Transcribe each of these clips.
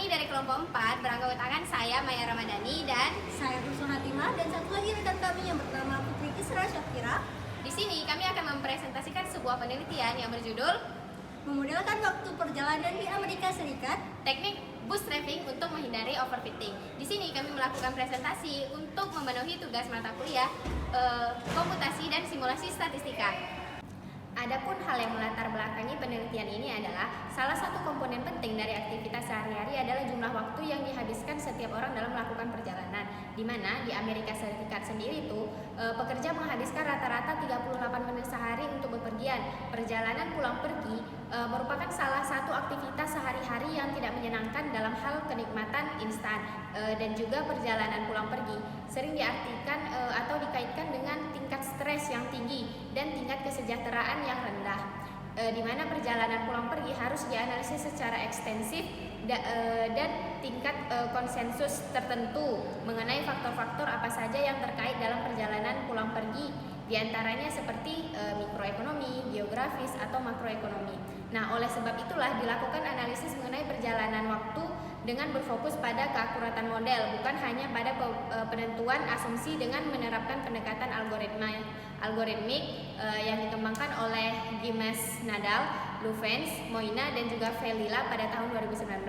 dari kelompok 4 beranggotakan saya Maya Ramadhani dan Saya Rusul Hatimah dan satu lagi rekan kami yang bernama Putri Kisra Syafira. di sini kami akan mempresentasikan sebuah penelitian yang berjudul Memodelkan waktu perjalanan di Amerika Serikat. Teknik Bootstrapping untuk menghindari overfitting. Di sini kami melakukan presentasi untuk memenuhi tugas mata kuliah komputasi dan simulasi statistika. Adapun hal yang melatar belakangi penelitian ini adalah salah satu komponen penting dari aktivitas sehari-hari adalah jumlah waktu yang dihabiskan setiap orang dalam melakukan perjalanan. Di mana di Amerika Serikat sendiri itu pekerja menghabiskan rata-rata 38 menit sehari untuk bepergian. Perjalanan pulang pergi merupakan salah satu aktivitas sehari-hari yang tidak menyenangkan dalam hal kenikmatan instan, dan juga perjalanan pulang pergi sering diartikan atau dikaitkan dengan tingkat stres yang tinggi dan tingkat kesejahteraan yang rendah, di mana perjalanan pulang pergi harus dianalisis secara ekstensif dan tingkat konsensus tertentu mengenai faktor-faktor apa saja yang terkait dalam perjalanan pulang pergi, diantaranya seperti mikroekonomi, geografis, atau makroekonomi. Nah, oleh sebab itulah dilakukan analisis mengenai perjalanan waktu dengan berfokus pada keakuratan model, bukan hanya pada penentuan asumsi dengan menerapkan pendekatan algoritmik yang dikembangkan oleh Gimes Nadal, Louvens, Moina, dan juga Velila pada tahun 2019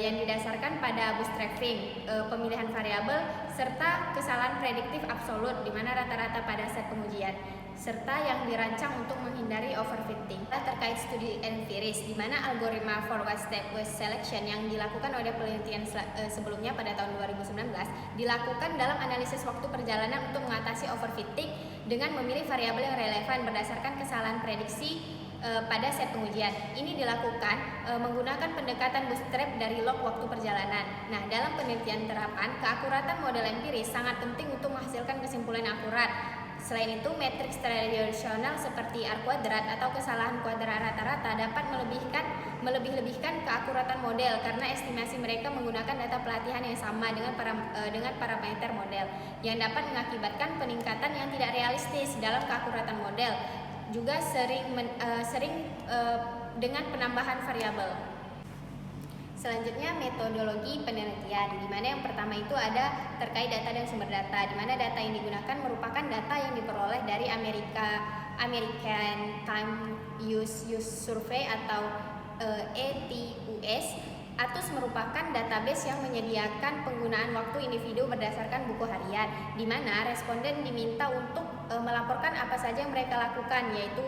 yang didasarkan pada bootstrapping, pemilihan variabel, serta kesalahan prediktif absolut di mana rata-rata pada set pengujian, serta yang dirancang untuk menghindari overfitting. Terkait studi empiris, di mana algoritma forward stepwise selection yang dilakukan oleh penelitian sebelumnya pada tahun 2019 dilakukan dalam analisis waktu perjalanan untuk mengatasi overfitting dengan memilih variabel yang relevan berdasarkan kesalahan prediksi pada set pengujian. Ini dilakukan menggunakan pendekatan bootstrap dari log waktu perjalanan. Nah, dalam penelitian terapan, keakuratan model empiris sangat penting untuk menghasilkan kesimpulan akurat. Selain itu, matriks tradisional seperti R kuadrat atau kesalahan kuadrat rata-rata dapat melebih-lebihkan keakuratan model karena estimasi mereka menggunakan data pelatihan yang sama dengan parameter model, yang dapat mengakibatkan peningkatan yang tidak realistis dalam keakuratan model. Juga sering dengan penambahan variabel. Selanjutnya, metodologi penelitian, di mana yang pertama itu ada terkait data dan sumber data, di mana data yang digunakan merupakan data yang diperoleh dari American Time Use Survey atau ATUS. ATUS merupakan database yang menyediakan penggunaan waktu individu berdasarkan buku harian, di mana responden diminta untuk melaporkan apa saja yang mereka lakukan, yaitu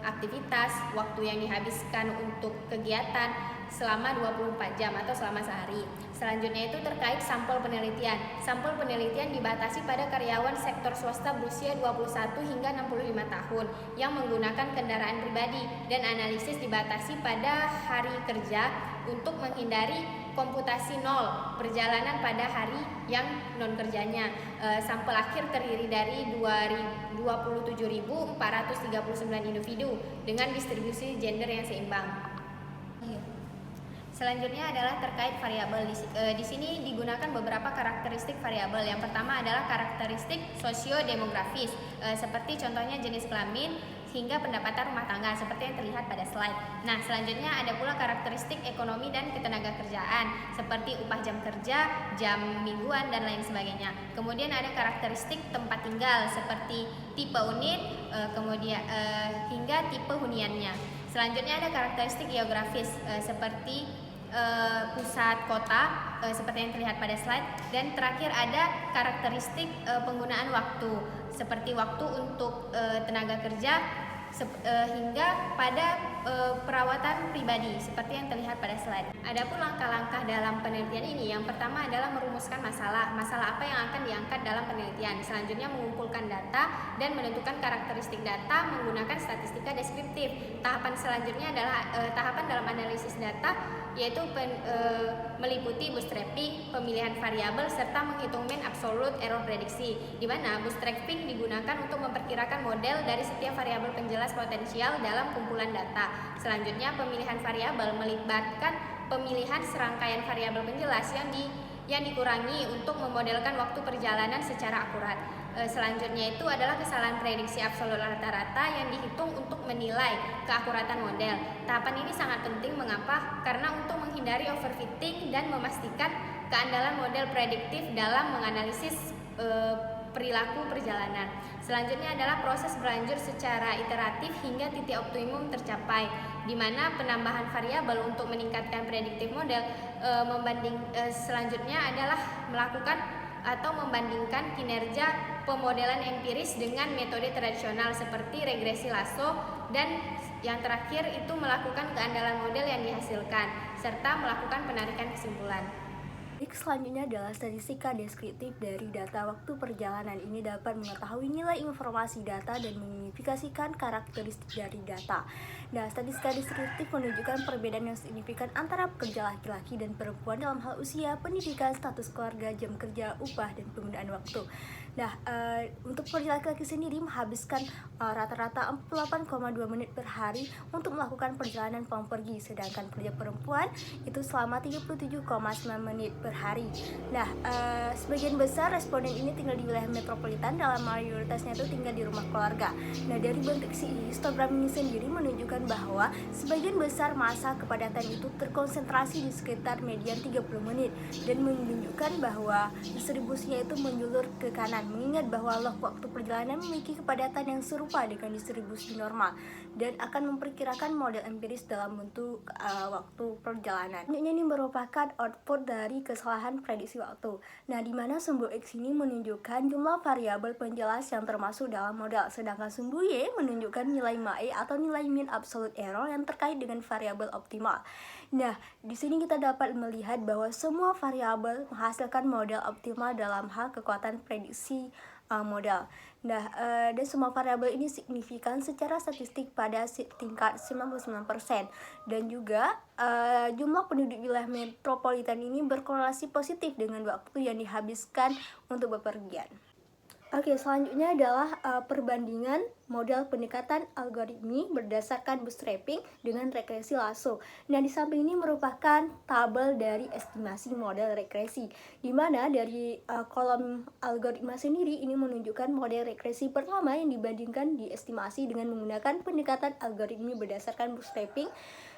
aktivitas, waktu yang dihabiskan untuk kegiatan selama 24 jam atau selama sehari. Selanjutnya itu terkait sampel penelitian. Sampel penelitian dibatasi pada karyawan sektor swasta berusia 21 hingga 65 tahun yang menggunakan kendaraan pribadi, dan analisis dibatasi pada hari kerja untuk menghindari komputasi nol perjalanan pada hari yang non kerjanya. Sampel akhir terdiri dari 27.439 individu dengan distribusi gender yang seimbang. Selanjutnya adalah terkait variabel. Di sini digunakan beberapa karakteristik variabel. Yang pertama adalah karakteristik sosio-demografis, seperti contohnya jenis kelamin hingga pendapatan rumah tangga seperti yang terlihat pada slide. Nah, selanjutnya ada pula karakteristik ekonomi dan ketenagakerjaan seperti upah jam kerja, jam mingguan, dan lain sebagainya. Kemudian ada karakteristik tempat tinggal seperti tipe unit, hingga tipe huniannya. Selanjutnya ada karakteristik geografis seperti pusat kota seperti yang terlihat pada slide, dan terakhir ada karakteristik penggunaan waktu seperti waktu untuk tenaga kerja hingga pada perawatan pribadi seperti yang terlihat pada slide. Adapun langkah-langkah dalam penelitian ini, yang pertama adalah merumuskan masalah apa yang akan diangkat dalam penelitian. Selanjutnya mengumpulkan data dan menentukan karakteristik data menggunakan statistika deskriptif. Tahapan selanjutnya adalah tahapan dalam analisis data, yaitu meliputi bootstrapping, pemilihan variabel, serta menghitung mean absolute error prediksi, di mana bootstrapping digunakan untuk memperkirakan model dari setiap variabel penjelas potensial dalam kumpulan data. Selanjutnya, pemilihan variabel melibatkan pemilihan serangkaian variabel penjelas yang dikurangi untuk memodelkan waktu perjalanan secara akurat. Selanjutnya itu adalah kesalahan prediksi absolut rata-rata yang dihitung untuk menilai keakuratan model. Tahapan ini sangat penting, mengapa? Karena untuk menghindari overfitting dan memastikan keandalan model prediktif dalam menganalisis perilaku perjalanan. Selanjutnya adalah proses berlanjut secara iteratif hingga titik optimum tercapai, di mana penambahan variabel untuk meningkatkan prediktif model. Selanjutnya adalah melakukan atau membandingkan kinerja pemodelan empiris dengan metode tradisional seperti regresi Lasso, dan yang terakhir itu melakukan keandalan model yang dihasilkan serta melakukan penarikan kesimpulan. Selanjutnya adalah statistika deskriptif dari data waktu perjalanan. Ini dapat mengetahui nilai informasi data dan mengidentifikasikan karakteristik dari data. Nah, statistika deskriptif menunjukkan perbedaan yang signifikan antara pekerja laki-laki dan perempuan dalam hal usia, pendidikan, status keluarga, jam kerja, upah, dan penggunaan waktu. Nah, untuk pekerja laki-laki sendiri menghabiskan rata-rata 48,2 menit per hari untuk melakukan perjalanan pulang pergi, sedangkan pekerja perempuan itu selama 37,9 menit per hari. Nah, sebagian besar responden ini tinggal di wilayah metropolitan, dalam mayoritasnya itu tinggal di rumah keluarga. Nah, dari bentuk histogram ini sendiri menunjukkan bahwa sebagian besar masa kepadatan itu terkonsentrasi di sekitar median 30 menit dan menunjukkan bahwa distribusinya itu menjulur ke kanan, mengingat bahwa log waktu perjalanan memiliki kepadatan yang serupa dengan distribusi normal dan akan memperkirakan model empiris dalam bentuk waktu perjalanan. Ini merupakan output dari kesalahan prediksi waktu. Nah, di mana sumbu X ini menunjukkan jumlah variabel penjelas yang termasuk dalam model, sedangkan sumbu Y menunjukkan nilai MAE atau nilai mean absolute error yang terkait dengan variabel optimal. Nah, di sini kita dapat melihat bahwa semua variabel menghasilkan model optimal dalam hal kekuatan prediksi model. Nah, dan semua variabel ini signifikan secara statistik pada tingkat 99%, dan juga jumlah penduduk wilayah metropolitan ini berkorelasi positif dengan waktu yang dihabiskan untuk bepergian. Oke, selanjutnya adalah perbandingan model pendekatan algoritmi berdasarkan bootstrapping dengan regresi Lasso. Nah, di samping ini merupakan tabel dari estimasi model regresi, di mana dari kolom algoritma sendiri ini menunjukkan model regresi pertama yang dibandingkan diestimasi dengan menggunakan pendekatan algoritmi berdasarkan bootstrapping.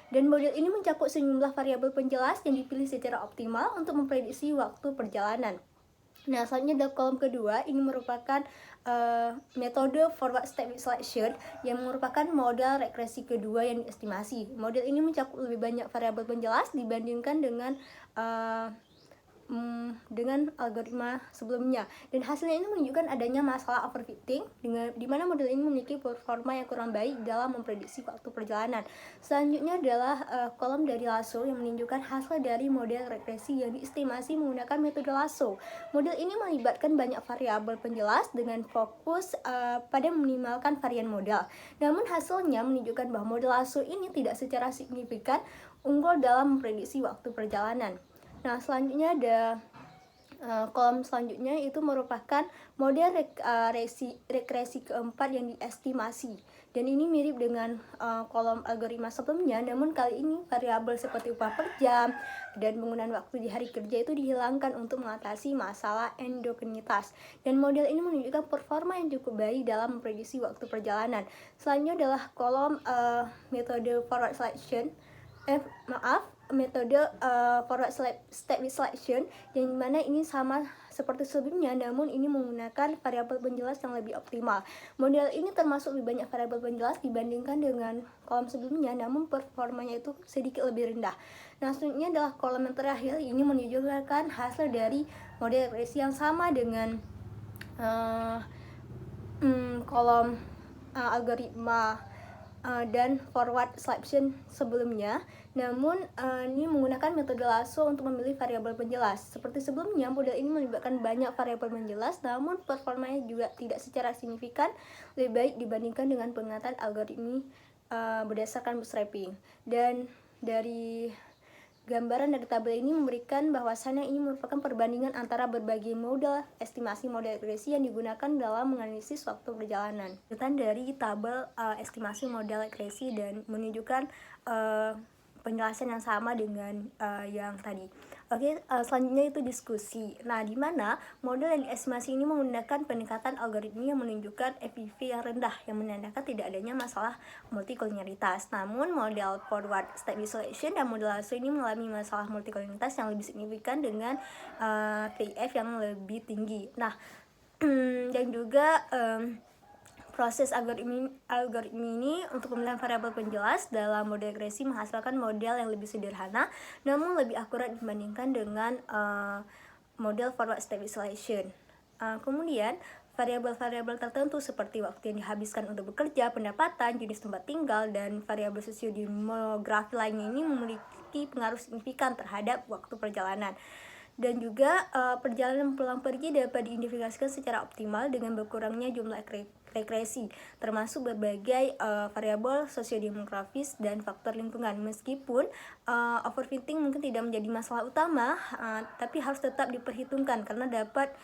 Dan model ini mencakup sejumlah variabel penjelas yang dipilih secara optimal untuk memprediksi waktu perjalanan. Nah, selanjutnya dalam kolom kedua ini merupakan metode forward step selection yang merupakan model regresi kedua yang diestimasi. Model ini mencakup lebih banyak variabel penjelas dibandingkan dengan algoritma sebelumnya, dan hasilnya ini menunjukkan adanya masalah overfitting di mana model ini memiliki performa yang kurang baik dalam memprediksi waktu perjalanan. Selanjutnya adalah kolom dari Lasso yang menunjukkan hasil dari model regresi yang diestimasi menggunakan metode Lasso. Model ini melibatkan banyak variabel penjelas dengan fokus pada meminimalkan varian model. Namun hasilnya menunjukkan bahwa model Lasso ini tidak secara signifikan unggul dalam memprediksi waktu perjalanan. Nah, selanjutnya ada kolom selanjutnya itu merupakan model regresi keempat yang diestimasi, dan ini mirip dengan kolom algoritma sebelumnya, namun kali ini variabel seperti upah per jam dan penggunaan waktu di hari kerja itu dihilangkan untuk mengatasi masalah endogenitas, dan model ini menunjukkan performa yang cukup baik dalam memprediksi waktu perjalanan. Selanjutnya adalah kolom metode forward selection metode forward step selection, yang dimana ini sama seperti sebelumnya, namun ini menggunakan variabel penjelas yang lebih optimal. Model ini termasuk lebih banyak variabel penjelas dibandingkan dengan kolom sebelumnya, namun performanya itu sedikit lebih rendah. Nah, selanjutnya adalah kolom yang terakhir, ini menunjukkan hasil dari model regresi yang sama dengan kolom algoritma dan forward selection sebelumnya, namun ini menggunakan metode Lasso untuk memilih variabel penjelas. Seperti sebelumnya, model ini melibatkan banyak variabel penjelas, namun performanya juga tidak secara signifikan lebih baik dibandingkan dengan penggunaan algoritma berdasarkan bootstrapping. Dan dari gambaran dari tabel ini memberikan bahwasannya ini merupakan perbandingan antara berbagai model estimasi model regresi yang digunakan dalam menganalisis waktu perjalanan. Dari tabel estimasi model regresi dan menunjukkan penjelasan yang sama dengan yang tadi. Oke, selanjutnya itu diskusi. Nah, di mana model yang diestimasi ini menggunakan pendekatan algoritma yang menunjukkan FIV yang rendah, yang menandakan tidak adanya masalah multikolinialitas. Namun, model forward state isolation dan model ASO ini mengalami masalah multikolinialitas yang lebih signifikan dengan VIF yang lebih tinggi. Nah, dan juga proses algoritma ini untuk pemilihan variabel penjelas dalam model regresi menghasilkan model yang lebih sederhana namun lebih akurat dibandingkan dengan model forward state isolation. Kemudian variabel-variabel tertentu seperti waktu yang dihabiskan untuk bekerja, pendapatan, jenis tempat tinggal, dan variabel sosiodemografi lainnya ini memiliki pengaruh signifikan terhadap waktu perjalanan. Dan juga perjalanan pulang pergi dapat diidentifikasikan secara optimal dengan berkurangnya jumlah regresi, termasuk berbagai variabel sosiodemografis dan faktor lingkungan. Meskipun overfitting mungkin tidak menjadi masalah utama, tapi harus tetap diperhitungkan karena dapat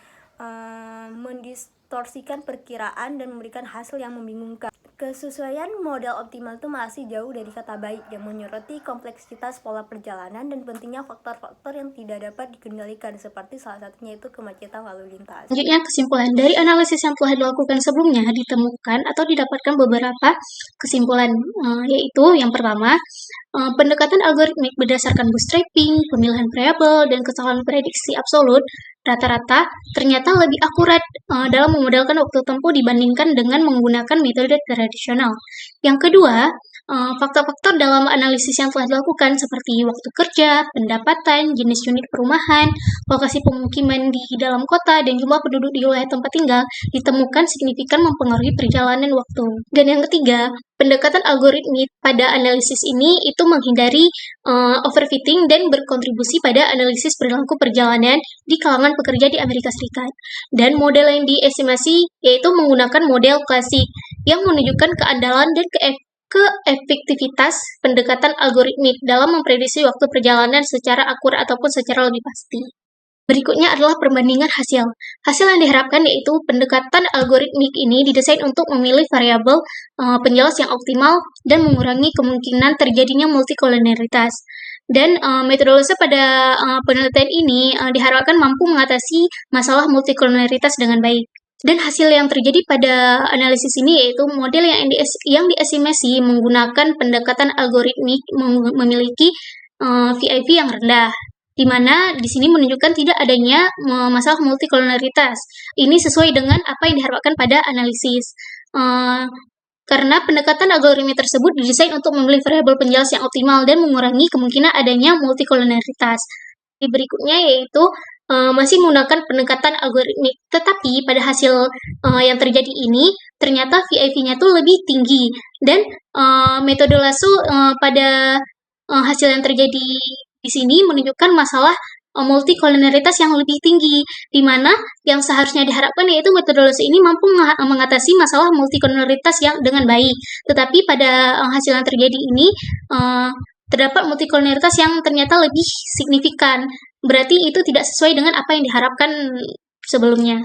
mendistorsikan perkiraan dan memberikan hasil yang membingungkan. Kesesuaian model optimal itu masih jauh dari kata baik yang menyoroti kompleksitas pola perjalanan dan pentingnya faktor-faktor yang tidak dapat dikendalikan seperti salah satunya itu kemacetan lalu lintas. Selanjutnya, kesimpulan dari analisis yang telah dilakukan sebelumnya ditemukan atau didapatkan beberapa kesimpulan, yaitu yang pertama, pendekatan algoritmik berdasarkan bootstrapping, pemilihan variabel, dan kesalahan prediksi absolut rata-rata ternyata lebih akurat dalam memodelkan waktu tempuh dibandingkan dengan menggunakan metode tradisional. Yang kedua, faktor-faktor dalam analisis yang telah dilakukan seperti waktu kerja, pendapatan, jenis unit perumahan, lokasi pemukiman di dalam kota, dan jumlah penduduk di wilayah tempat tinggal ditemukan signifikan mempengaruhi perjalanan waktu. Dan yang ketiga, pendekatan algoritmik pada analisis ini itu menghindari overfitting dan berkontribusi pada analisis perilaku perjalanan di kalangan pekerja di Amerika Serikat. Dan model yang diestimasi yaitu menggunakan model klasik yang menunjukkan keandalan dan keefektivitas pendekatan algoritmik dalam memprediksi waktu perjalanan secara akurat ataupun secara lebih pasti. Berikutnya adalah perbandingan hasil. Hasil yang diharapkan yaitu pendekatan algoritmik ini didesain untuk memilih variabel penjelas yang optimal dan mengurangi kemungkinan terjadinya multikolonialitas. Dan metodologi pada penelitian ini diharapkan mampu mengatasi masalah multikolonialitas dengan baik. Dan hasil yang terjadi pada analisis ini yaitu model yang diestimasi menggunakan pendekatan algoritmik memiliki VIV yang rendah, di mana di sini menunjukkan tidak adanya masalah multikolonialitas. Ini sesuai dengan apa yang diharapkan pada analisis. Karena pendekatan algoritma tersebut didesain untuk memilih variabel penjelas yang optimal dan mengurangi kemungkinan adanya multikolonialitas. Di berikutnya yaitu masih menggunakan pendekatan algoritmik, tetapi pada hasil yang terjadi ini ternyata VIV-nya tuh lebih tinggi dan metode lasso pada hasil yang terjadi di sini menunjukkan masalah multikolonialitas yang lebih tinggi, di mana yang seharusnya diharapkan yaitu metodologi ini mampu mengatasi masalah multikolonialitas yang dengan baik. Tetapi pada hasil yang terjadi ini terdapat multikolonialitas yang ternyata lebih signifikan. Berarti itu tidak sesuai dengan apa yang diharapkan sebelumnya.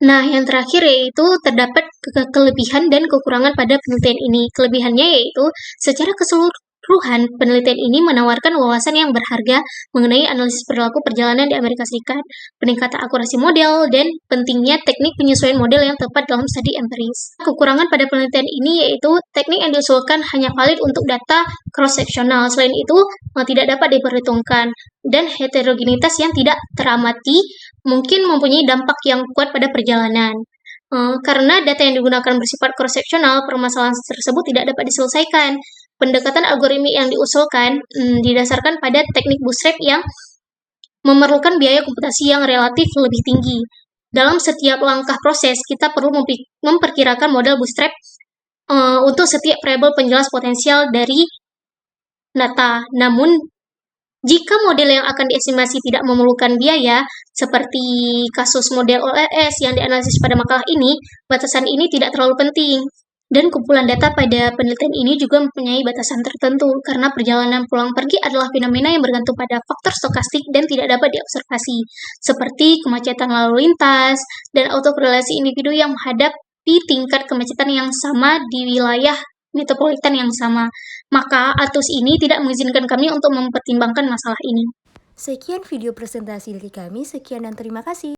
Nah, yang terakhir yaitu terdapat kelebihan dan kekurangan pada penelitian ini. Kelebihannya yaitu secara keseluruhan penelitian ini menawarkan wawasan yang berharga mengenai analisis perilaku perjalanan di Amerika Serikat, peningkatan akurasi model, dan pentingnya teknik penyesuaian model yang tepat dalam studi empiris. Kekurangan pada penelitian ini yaitu teknik yang diusulkan hanya valid untuk data cross-sectional, selain itu tidak dapat diperhitungkan, dan heterogenitas yang tidak teramati mungkin mempunyai dampak yang kuat pada perjalanan. Karena data yang digunakan bersifat cross-sectional, permasalahan tersebut tidak dapat diselesaikan. Pendekatan algoritmik yang diusulkan didasarkan pada teknik bootstrap yang memerlukan biaya komputasi yang relatif lebih tinggi. Dalam setiap langkah proses, kita perlu memperkirakan model bootstrap untuk setiap variabel penjelas potensial dari data. Namun, jika model yang akan diestimasi tidak memerlukan biaya, seperti kasus model OLS yang dianalisis pada makalah ini, batasan ini tidak terlalu penting. Dan kumpulan data pada penelitian ini juga mempunyai batasan tertentu, karena perjalanan pulang pergi adalah fenomena yang bergantung pada faktor stokastik dan tidak dapat diobservasi, seperti kemacetan lalu lintas, dan autokorelasi individu yang menghadapi tingkat kemacetan yang sama di wilayah metropolitan yang sama. Maka ATUS ini tidak mengizinkan kami untuk mempertimbangkan masalah ini. Sekian video presentasi dari kami, sekian dan terima kasih.